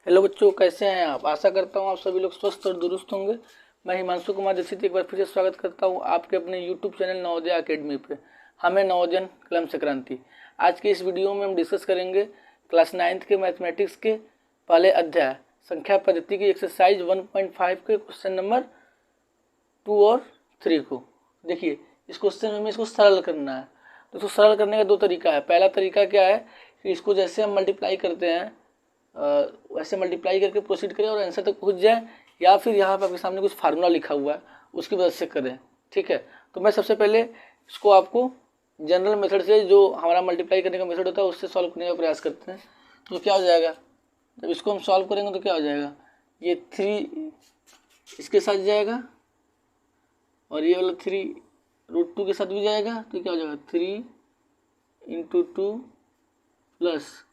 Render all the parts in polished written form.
Hello बच्चों, कैसे हैं आप। आशा करता हूँ आप सभी लोग स्वस्थ और दुरुस्त होंगे। मैं हिमांशु कुमार दीक्षित एक बार फिर से स्वागत करता हूँ आपके अपने यूट्यूब चैनल नवोदय अकेडमी पे। हमें नवोदय कलम संक्रांति। आज के इस वीडियो में हम डिस्कस करेंगे क्लास 9th के मैथमेटिक्स के पहले अध्याय संख्या पद्धति की एक्सरसाइज 1.5 के क्वेश्चन नंबर 2 और 3 को। देखिए, इस क्वेश्चन में इसको सरल करना है। तो इसको सरल करने का दो तरीका है। पहला तरीका क्या है कि इसको जैसे हम मल्टीप्लाई करते हैं वैसे मल्टीप्लाई करके प्रोसीड करें और आंसर तक पहुंच जाए, या फिर यहाँ पे आपके सामने कुछ फार्मूला लिखा हुआ है उसकी मदद से करें। ठीक है, तो मैं सबसे पहले इसको आपको जनरल मेथड से, जो हमारा मल्टीप्लाई करने का मेथड होता है, उससे सॉल्व करने का प्रयास करते हैं। तो क्या हो जाएगा, जब इसको हम सॉल्व करेंगे तो क्या हो जाएगा, ये 3 इसके साथ जाएगा और ये वाला 3 √2 के साथ भी जाएगा। तो क्या हो जाएगा, 3 × 2 +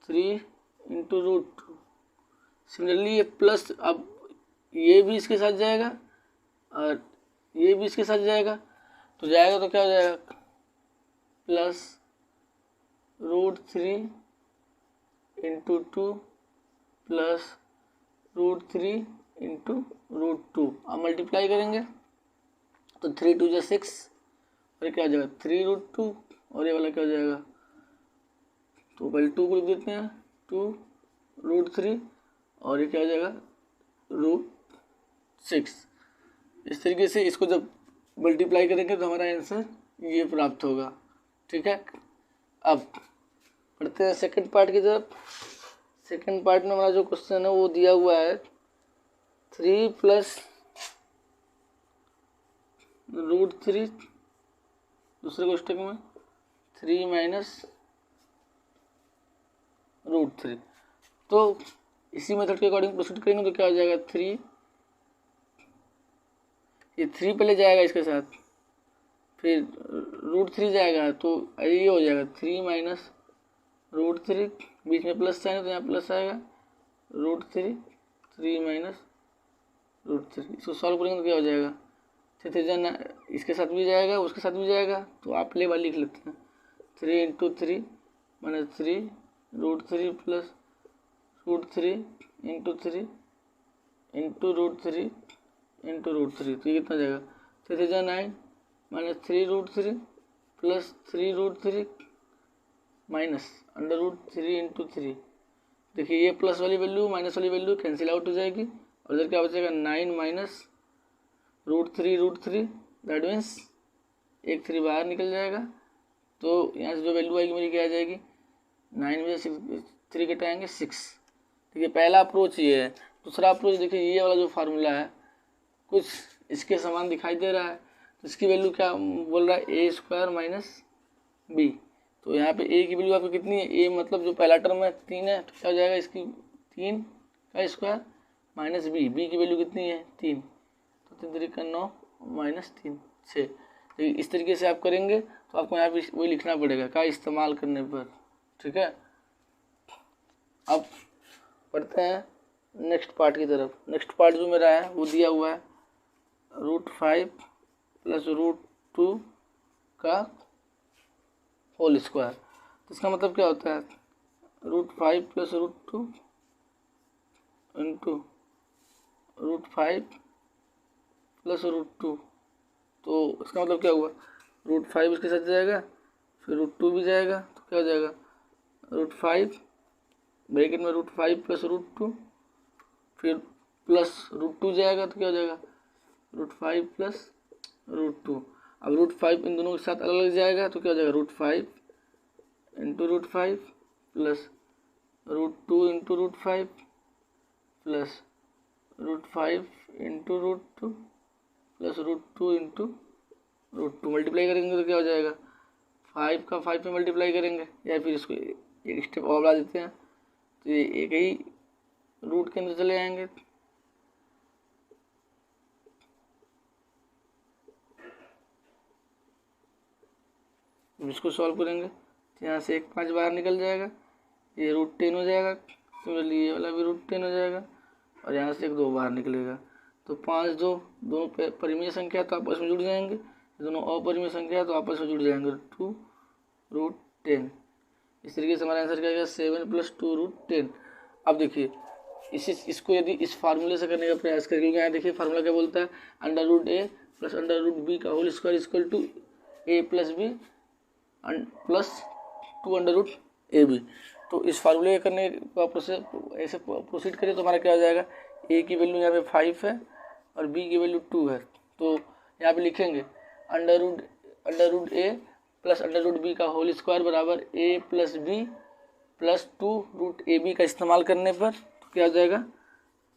3 × √2। सिमिलरली ये प्लस, अब ये भी इसके साथ जाएगा और ये भी इसके साथ जाएगा। तो जाएगा तो क्या हो जाएगा, +√3 × 2 + √3 × √2। अब मल्टीप्लाई करेंगे तो 3 × 2 = 6 और ये क्या हो जाएगा 3 √2 और ये वाला क्या हो जाएगा, तो पहले 2 को लिख देते हैं, 2 √3 और ये क्या हो जाएगा √6। इस तरीके से इसको जब मल्टीप्लाई करेंगे तो हमारा आंसर ये प्राप्त होगा। ठीक है, अब पढ़ते हैं सेकंड पार्ट की तरफ। सेकंड पार्ट में हमारा जो क्वेश्चन है वो दिया हुआ है 3 + √3, दूसरे क्वेश्चन में 3 - √3। तो इसी मेथड के अकॉर्डिंग प्रोसीड करेंगे तो क्या हो जाएगा, 3, ये 3 पहले जाएगा इसके साथ, फिर √3 जाएगा, तो ये हो जाएगा 3 - √3, बीच में प्लस साइन है तो यहाँ प्लस आएगा, √3, 3 - √3। इसको सॉल्व करेंगे तो क्या हो जाएगा, 3 इसके साथ भी जाएगा उसके साथ भी जाएगा, तो आप ले वाली लिख लेते हैं, 3 × 3 - 3 √3 + √3 × 3 × √3 × √3। तो ये कितना जाएगा, 3 9 - 3 √3 + 3 √3 माइनस √3 × 3। देखिए, ये प्लस वाली वैल्यू माइनस वाली वैल्यू कैंसिल आउट हो जाएगी और इधर क्या बचेगा, 9 - √3 दैट मीन्स एक 3 बाहर निकल जाएगा। तो यहाँ से जो वैल्यू आएगी मेरी क्या आ जाएगी, 9 में से 3 घटाएंगे 6। देखिए, पहला अप्रोच ये है। दूसरा अप्रोच देखिए, ये वाला जो फार्मूला है कुछ इसके समान दिखाई दे रहा है, तो इसकी वैल्यू क्या बोल रहा है, a² - b। तो यहाँ पे a की वैल्यू आपकी कितनी है, a मतलब जो पहला टर्म है 3 है, तो क्या हो जाएगा इसकी 3 का स्क्वायर - b की वैल्यू कितनी है 3, तो 3 3 × 9 -3 6। तो इस तरीके से आप करेंगे तो आपको यहाँ पे वही लिखना पड़ेगा का इस्तेमाल करने पर। ठीक है, अब पढ़ते हैं नेक्स्ट पार्ट की तरफ। नेक्स्ट पार्ट जो मेरा है वो दिया हुआ है √5 + √2 का होल स्क्वायर। तो इसका मतलब क्या होता है, √5 + √2 × √5 + √2। तो इसका मतलब क्या हुआ, √5 इसके साथ जाएगा, फिर √2 भी जाएगा, तो क्या हो जाएगा, √5 ब्रैकेट में √5 + √2, फिर प्लस √2 जाएगा, तो क्या हो जाएगा, √5 + √2। अब √5 इन दोनों के साथ अलग अलग जाएगा, तो क्या हो जाएगा, √5 × √5 + √2 × √5 + √5 × √2 + √2 × √2। मल्टीप्लाई करेंगे तो क्या हो जाएगा, 5 का 5 में मल्टीप्लाई करेंगे, या फिर इसको एक स्टेप और बढ़ा देते हैं तो ये एक ही रूट के अंदर चले आएंगे। इसको सॉल्व करेंगे तो यहाँ से एक 5 बाहर निकल जाएगा, ये √10 हो जाएगा। सिमिलरली ये वाला भी √10 हो जाएगा और यहाँ से एक 2 बाहर निकलेगा। तो 5 2 दोनों परिमेय संख्या तो आपस में जुड़ जाएंगे, दोनों अपरिमेय संख्या तो आपस में जुड़ जाएंगे, 2 √10। इस तरीके से हमारा आंसर क्या आएगा, 7 + 2 √10। अब देखिए, इसको यदि इस फार्मूले से करने का प्रयास करें, क्योंकि यहाँ देखिए फार्मूला क्या बोलता है, under root A plus under root B का whole square equal to A plus B plus 2 under root A B. तो इस फार्मूले करने का प्रोसेस ऐसे प्रोसीड करें तो हमारा क्या हो जाएगा, ए की वैल्यू यहाँ पे 5 है और बी की वैल्यू 2 है। तो यहाँ पे लिखेंगे under root A plus under root B का होल स्क्वायर बराबर A plus B plus 2 root A B का इस्तेमाल करने पर तो क्या हो जाएगा,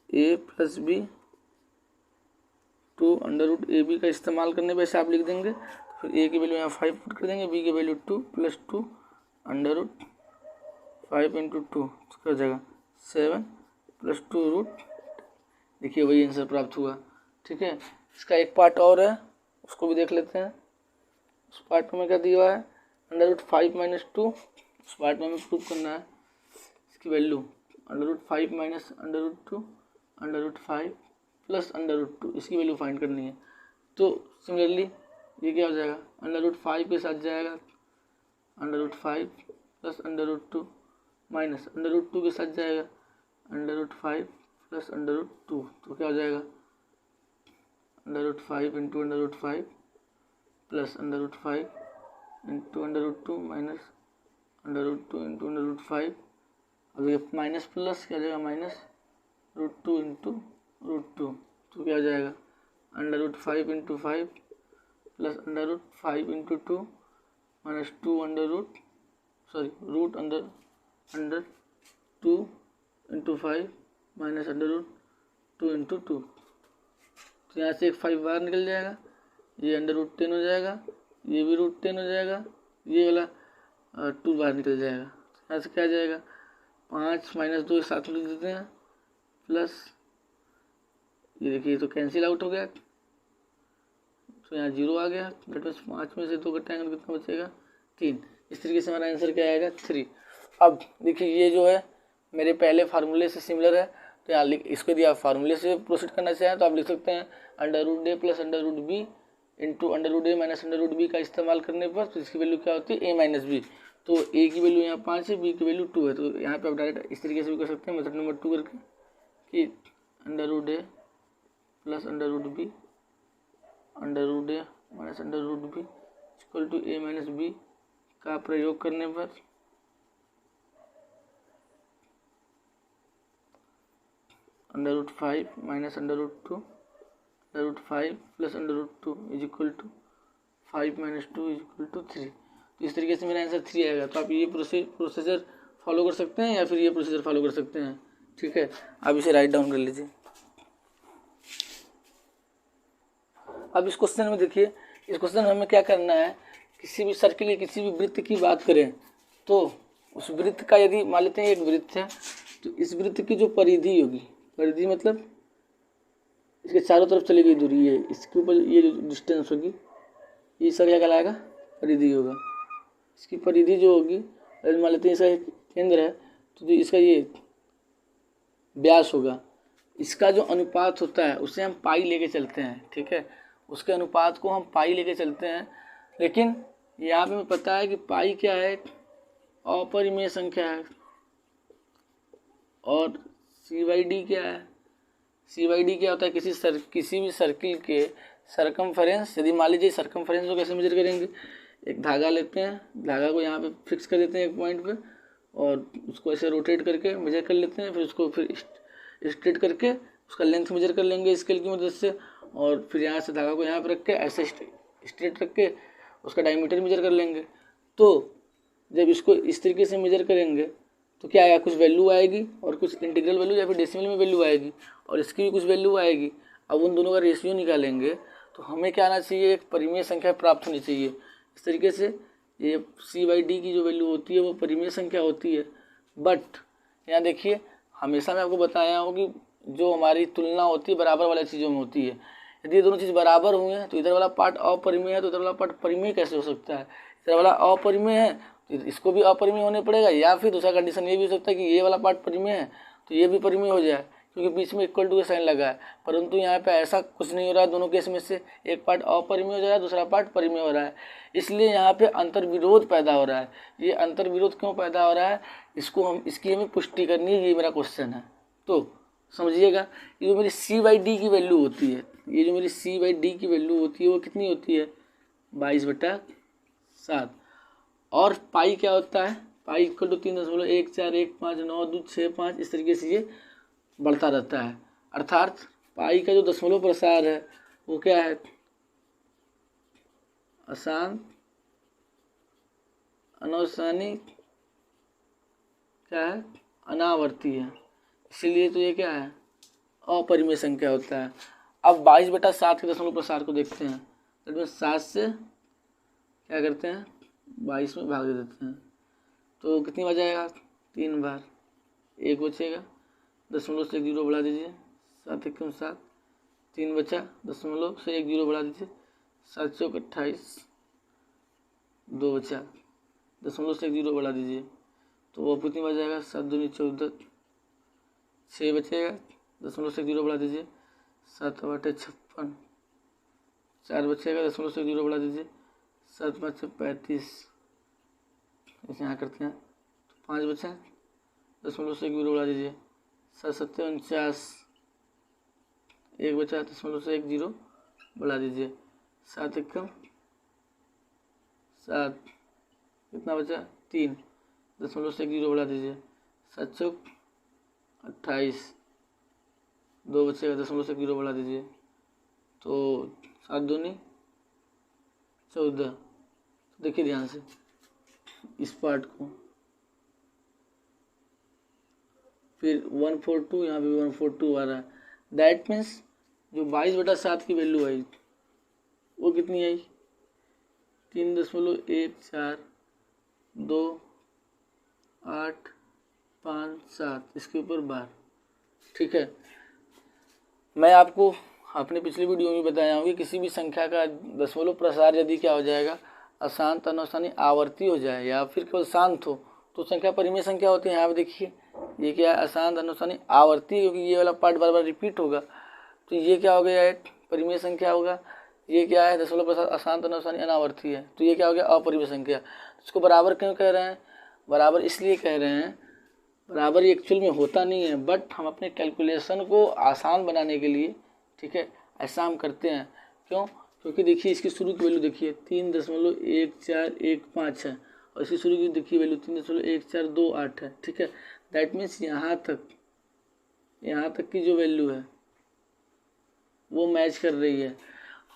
A plus B 2 under root A B का इस्तेमाल करने पर ऐसे आप लिख देंगे। फिर ए की वैल्यू यहाँ 5 पुट कर देंगे, बी की value 2 plus 2 under root 5 into 2 तो क्या हो जाएगा 7 प्लस 2 रूट। देखिए वही आंसर प्राप्त हुआ। ठीक है, इसका एक पार्ट और है, उसको भी देख लेते हैं। उस पार्ट में क्या दिया हुआ है, अंडर रूट 5 माइनस 2, उस पार्ट में हमें प्रूव करना है इसकी value under root 5 minus under root 2 under root 5 plus under root 2, इसकी वैल्यू फाइंड करनी है। तो सिमिलरली ये क्या हो जाएगा, अंडर रूट 5 के साथ जाएगा under root 5 plus under root 2 minus under root 2 के साथ जाएगा under root 5 plus under root 2, तो क्या हो जाएगा under root 5 into under root 5 plus under root 5 into under root 2 minus under root 2 into under root 5। अब ये माइनस प्लस क्या हो जाएगा, माइनस रूट 2 इंटू रूट 2, तो क्या हो जाएगा under root 5 into 5 plus under root 5 into 2 minus 2 under root root under 2 into 5 minus under root 2 into 2। तो यहाँ से एक 5 बाहर निकल जाएगा, ये अंडर रूट 10 हो जाएगा, ये भी रूट 10 हो जाएगा, ये वाला 2 बाहर निकल जाएगा। तो यहाँ से क्या आ जाएगा 5 माइनस 2 साथ में लिख देते हैं प्लस ये देखिए तो कैंसिल आउट हो गया, तो यहाँ 0 आ गया। दैट मीन्स 5 में से 2 घटाएंगे तो कितना बचेगा 3। इस तरीके से हमारा आंसर क्या आएगा 3। अब देखिए ये जो है मेरे पहले फार्मूले से सिमिलर है, तो यहाँ इसको यदि आप फार्मूले से प्रोसीड करना चाहें तो आप लिख सकते हैं under root A plus under root B into under root A minus under root B का इस्तेमाल करने पर तो इसकी वैल्यू क्या होती है ए माइनस बी। तो ए की वैल्यू यहाँ 5 है, बी की वैल्यू 2 है, तो यहाँ पे आप डायरेक्ट इस तरीके से भी कर सकते हैं मेथड नंबर 2 करके कि under root A plus under root B under root A minus under root B equal to A minus B का प्रयोग करने पर under root 5 minus under root 2 under root 5 plus under root 2 is equal to 5 minus 2 is equal to 3। तो इस तरीके से मेरा answer 3 आएगा। तो आप ये प्रोसीजर फॉलो कर सकते हैं या फिर ये प्रोसीजर फॉलो कर सकते हैं। ठीक है, आप इसे राइट डाउन कर लीजिए। अब इस क्वेश्चन में देखिए, इस क्वेश्चन में हमें क्या करना है, किसी भी सर्किल की किसी भी वृत्त की बात करें तो उस वृत्त का यदि मान लेते हैं एक वृत्त है, तो इस वृत्त की जो परिधि होगी, परिधि मतलब इसके चारों तरफ चली गई दूरी है, इसके ऊपर ये जो डिस्टेंस होगी ये इसका क्या कहलाएगा परिधि होगा। इसकी परिधि जो होगी मान लेते हैं इसका एक केंद्र है तो जो इसका ये व्यास होगा, इसका जो अनुपात होता है उसे हम पाई लेके चलते हैं। ठीक है, उसके अनुपात को हम पाई लेके चलते हैं, लेकिन यहाँ पे हमें पता है कि पाई क्या है, अपरिमेय संख्या है, और सी/डी क्या है, सी/डी क्या होता है किसी भी सर्किल के सरकमफेरेंस। यदि मान लीजिए सरकमफेरेंस को कैसे मेजर करेंगे, एक धागा लेते हैं, धागा को यहाँ पे फिक्स कर देते हैं एक पॉइंट पे और उसको ऐसे रोटेट करके मेजर कर लेते हैं, फिर उसको फिर स्ट्रेट करके उसका लेंथ मेजर कर लेंगे स्केल की मदद से, और फिर यहाँ से धागा को यहाँ पे रख के ऐसे स्ट्रेट रख के उसका डायमीटर मेजर कर लेंगे। तो जब इसको इस तरीके से मेजर करेंगे तो क्या आएगा, कुछ वैल्यू आएगी और कुछ इंटीग्रल वैल्यू या फिर डेसिमल में वैल्यू आएगी और इसकी भी कुछ वैल्यू आएगी। अब उन दोनों का रेशियो निकालेंगे तो हमें क्या आना चाहिए, एक परिमेय संख्या प्राप्त होनी चाहिए। इस तरीके से ये सी/डी की जो वैल्यू होती है वो परिमेय संख्या होती है। बट यहाँ देखिए हमेशा मैं आपको बताया हूँ कि जो हमारी तुलना होती है बराबर वाली चीज़ों में होती है। यदि ये दोनों चीज़ बराबर हुए हैं तो इधर वाला पार्ट अपरिमेय है तो इधर वाला पार्ट परिमेय कैसे हो सकता है, इधर वाला अपरिमेय है तो इसको भी अपरिमेय होने पड़ेगा, या फिर दूसरा कंडीशन ये भी हो सकता है कि ये वाला पार्ट परिमेय है तो ये भी परिमेय हो जाए क्योंकि बीच में इक्वल टू का साइन लगा है। परंतु यहाँ पे ऐसा कुछ नहीं हो रहा है, दोनों केस में से एक पार्ट अपरिमेय हो जा रहा है, दूसरा पार्ट परिमेय हो रहा है, इसलिए यहाँ पे अंतर्विरोध पैदा हो रहा है। ये अंतर्विरोध क्यों पैदा हो रहा है, इसकी हमें पुष्टि करनी है, ये मेरा क्वेश्चन है। तो समझिएगा। ये जो मेरी c/d की वैल्यू होती है, ये जो मेरी c/d की वैल्यू होती है वो कितनी होती है 22/7। और पाई क्या होता है, पाई इक्वल टू 3.14159265 इस तरीके से ये बढ़ता रहता है। अर्थात पाई का जो दशमलव प्रसार है वो क्या है, अशांत अनावसानी क्या है, अनावर्ती है, इसीलिए तो ये क्या है अपरिमेय संख्या होता है। अब 22/7 के दशमलव प्रसार को देखते हैं, तो 7 से क्या करते हैं 22 में भाग दे देते हैं, तो कितनी बार जाएगा 3 बार, 1 बचेगा, दशमलव से 1 0 बढ़ा दीजिए, 7 × 7, 3 बचा, दशमलव से 1 0 बढ़ा दीजिए, 7 × 28, 2 बचा, दशमलव से 1 0 बढ़ा दीजिए, तो वो कितनी बार जाएगा 7 दूनी 14, 6 बचेगा, दशमलव से 1 0 बढ़ा दीजिए, 7 × 8 56, 4 बचेगा, दशमलव से 1 0 बढ़ा दीजिए, 7 × 5 35, इसे यहाँ करते हैं तो 5 बचा, दशमलव से 1 0 बढ़ा दीजिए, 7 × 7 49, 1 बचा, दशमलव से 1 0 बढ़ा दीजिए, 7 × 7 कितना बचा 3, दशमलव से 1 0 बढ़ा दीजिए, 7 × 28, 2 बचेगा, दशमलव से 1 0 बढ़ा दीजिए, तो 7 दूनी 14। देखिए ध्यान से इस पार्ट को, फिर 142, यहाँ पे 142 आ रहा है। दैट मीन्स जो 22/7 की वैल्यू आई वो कितनी आई 3.142857 इसके ऊपर बार। ठीक है, मैं आपको अपने पिछली वीडियो में बताया हूँ कि किसी भी संख्या का दशमलव प्रसार यदि क्या हो जाएगा अशांत अनावसानी आवर्ती हो जाए या फिर केवल शांत हो तो संख्या परिमेय संख्या होती है। यहाँ पे देखिए ये क्या है अशांत अनावसानी आवर्ती, क्योंकि ये वाला पार्ट बार बार रिपीट होगा तो ये क्या हो गया है परिमेय संख्या होगा। ये क्या है दशमलव प्रसार अशांत अनावसानी अनावर्ती है तो ये क्या हो गया अपरिमेय संख्या। इसको बराबर क्यों कह रहे हैं, बराबर इसलिए कह रहे हैं, बराबर ये एक्चुअल में होता नहीं है बट हम अपने कैलकुलेशन को आसान बनाने के लिए ठीक है ऐसा हम करते हैं। क्यों, क्योंकि देखिए इसकी शुरू की वैल्यू देखिए 3.1415 है और इसकी शुरू की देखिए वैल्यू 3.1428 है। ठीक है, दैट मीन्स यहाँ तक की जो वैल्यू है वो मैच कर रही है।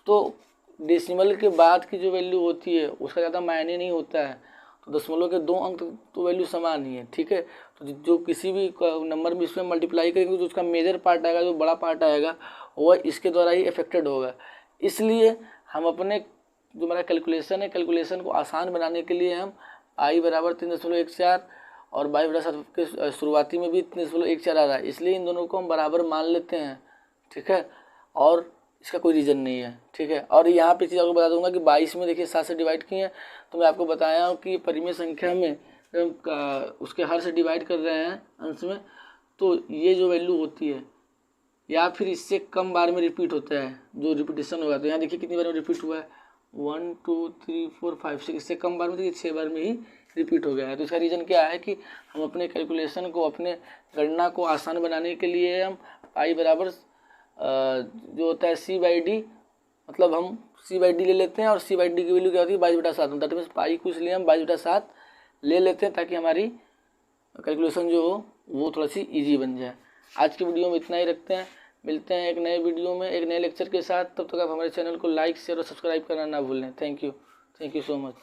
तो डेसिमल के बाद की जो वैल्यू होती है उसका ज़्यादा मायने नहीं होता है, तो दशमलव के 2 अंक तो वैल्यू समान ही है। ठीक है, तो जो किसी भी नंबर में इसमें मल्टीप्लाई करेंगे तो उसका मेजर पार्ट आएगा, जो बड़ा पार्ट आएगा वह इसके द्वारा ही अफेक्टेड होगा। इसलिए हम अपने जो हमारा कैलकुलेशन है कैलकुलेशन को आसान बनाने के लिए हम i बराबर 3.14 और 22/7 के शुरुआती में भी 3.14 आ रहा है, इसलिए इन दोनों को हम बराबर मान लेते हैं। ठीक है, और इसका कोई रीज़न नहीं है। ठीक है, और यहाँ पे चीज़ आपको बता दूंगा कि 22 में देखिए 7 से डिवाइड किए हैं तो मैं आपको बताया हूँ कि परिमेय संख्या में उसके हर से डिवाइड कर रहे हैं अंश में तो ये जो वैल्यू होती है या फिर इससे कम बार में रिपीट होता है, जो रिपीटेशन होगा। तो यहाँ देखिए कितनी बार में रिपीट हुआ है 1 2 3 4 5 6, इससे कम बार में देखिए 6 बार में ही रिपीट हो गया है। तो इसका रीज़न क्या है कि हम अपने कैलकुलेशन को अपने गणना को आसान बनाने के लिए हम i बराबर जो होता है c/d, मतलब हम c/d ले लेते हैं और c/d की वैल्यू क्या होती है 22/7। दैट मीन्स पाई को इसलिए हम 22/7 ले लेते हैं ताकि हमारी कैलकुलेशन जो हो वो थोड़ा सी इजी बन जाए। आज की वीडियो में इतना ही रखते हैं, मिलते हैं एक नए वीडियो में एक नए लेक्चर के साथ। तब तक आप हमारे चैनल को लाइक शेयर और सब्सक्राइब करना ना भूलें। Thank you so much.